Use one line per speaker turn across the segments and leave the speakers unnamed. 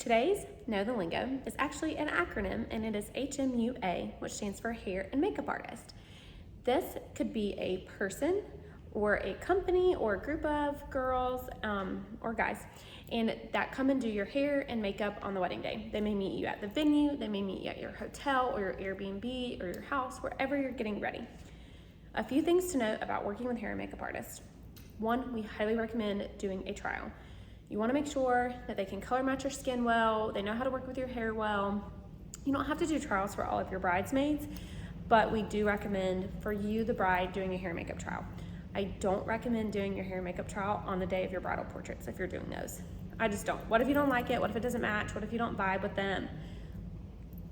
Today's Know the Lingo is actually an acronym, and it is HMUA, which stands for Hair and Makeup Artist. This could be a person or a company or a group of girls or guys, and that come and do your hair and makeup on the wedding day. They may meet you at the venue, they may meet you at your hotel or your Airbnb or your house, wherever you're getting ready. A few things to note about working with hair and makeup artists. One, we highly recommend doing a trial. You want to make sure that they can color match your skin well, they know how to work with your hair well. You don't have to do trials for all of your bridesmaids, but we do recommend for you, the bride, doing a hair and makeup trial. I don't recommend doing your hair and makeup trial on the day of your bridal portraits if you're doing those. I just don't. What if you don't like it? What if it doesn't match? What if you don't vibe with them?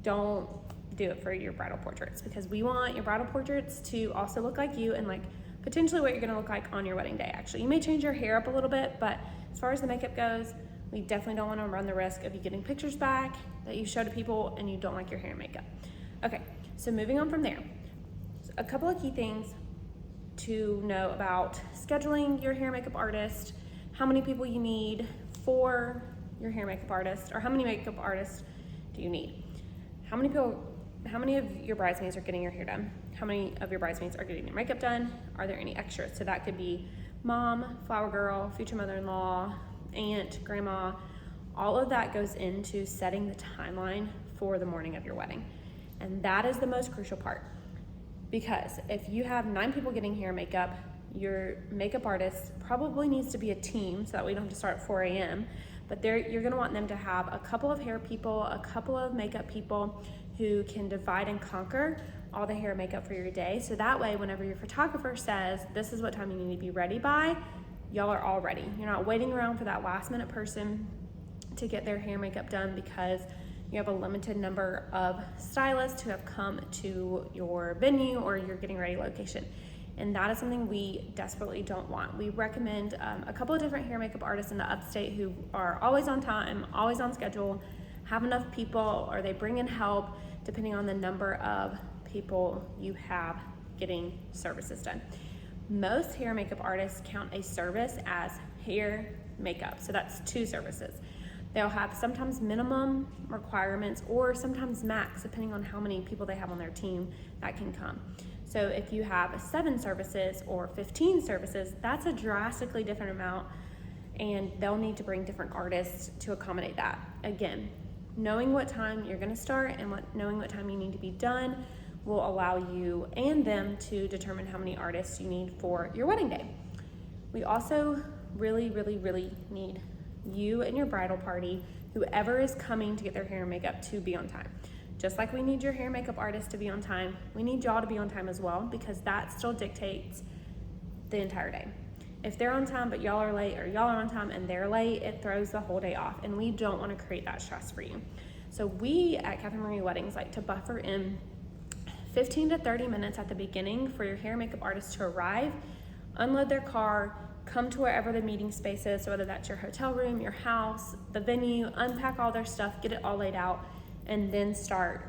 Don't do it for your bridal portraits, because we want your bridal portraits to also look like you and like potentially what you're gonna look like on your wedding day. Actually, you may change your hair up a little bit, but as far as the makeup goes, we definitely don't want to run the risk of you getting pictures back that you show to people and you don't like your hair and makeup. Okay, so moving on from there, a couple of key things to know about scheduling your hair and makeup artist, how many people you need for your hair and makeup artist, or how many makeup artists do you need? How many of your bridesmaids are getting your hair done? How many of your bridesmaids are getting their makeup done? Are there any extras? So that could be mom, flower girl, future mother-in-law, aunt, grandma. All of that goes into setting the timeline for the morning of your wedding. And that is the most crucial part, because if you have 9 people getting hair and makeup, your makeup artist probably needs to be a team so that we don't have to start at 4 a.m. But you're gonna want them to have a couple of hair people, a couple of makeup people who can divide and conquer all the hair and makeup for your day. So that way, whenever your photographer says, this is what time you need to be ready by, y'all are all ready. You're not waiting around for that last minute person to get their hair and makeup done because you have a limited number of stylists who have come to your venue or your getting ready location. And that is something we desperately don't want. We recommend a couple of different hair and makeup artists in the Upstate who are always on time, always on schedule, have enough people, or they bring in help depending on the number of people you have getting services done. Most hair and makeup artists count a service as hair makeup, so that's 2 services. They'll have sometimes minimum requirements or sometimes max, depending on how many people they have on their team that can come. So if you have 7 services or 15 services, that's a drastically different amount, and they'll need to bring different artists to accommodate that. Again, knowing what time you're gonna start and knowing what time you need to be done will allow you and them to determine how many artists you need for your wedding day. We also really need you and your bridal party, whoever is coming to get their hair and makeup, to be on time. Just like we need your hair and makeup artist to be on time, we need y'all to be on time as well, because that still dictates the entire day. If they're on time but y'all are late, or y'all are on time and they're late, it throws the whole day off, and we don't want to create that stress for you. So we at Catherine Marie Weddings like to buffer in 15 to 30 minutes at the beginning for your hair and makeup artist to arrive, unload their car, come to wherever the meeting space is, so whether that's your hotel room, your house, the venue, unpack all their stuff, get it all laid out, and then start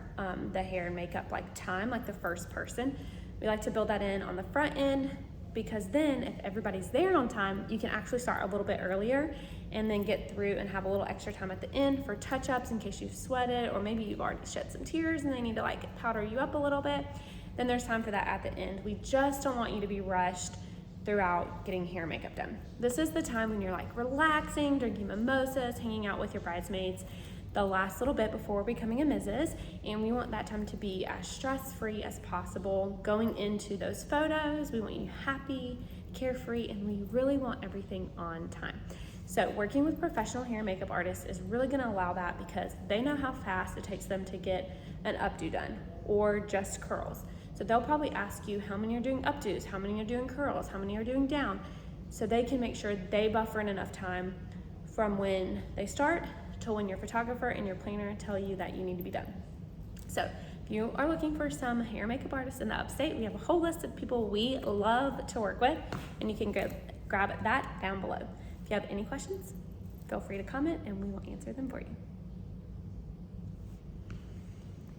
the hair and makeup time, like the first person. We like to build that in on the front end, because then if everybody's there on time, you can actually start a little bit earlier and then get through and have a little extra time at the end for touch-ups in case you've sweated, or maybe you've already shed some tears and they need to powder you up a little bit. Then there's time for that at the end. We just don't want you to be rushed throughout getting hair and makeup done. This is the time when you're relaxing, drinking mimosas, hanging out with your bridesmaids, the last little bit before becoming a Mrs., and we want that time to be as stress-free as possible going into those photos. We want you happy, carefree, and we really want everything on time. So working with professional hair and makeup artists is really gonna allow that, because they know how fast it takes them to get an updo done or just curls. So they'll probably ask you how many are doing updos, how many are doing curls, how many are doing down, so they can make sure they buffer in enough time from when they start till when your photographer and your planner tell you that you need to be done. So if you are looking for some hair and makeup artists in the Upstate, we have a whole list of people we love to work with, and you can grab that down below. If you have any questions, feel free to comment and we will answer them for you.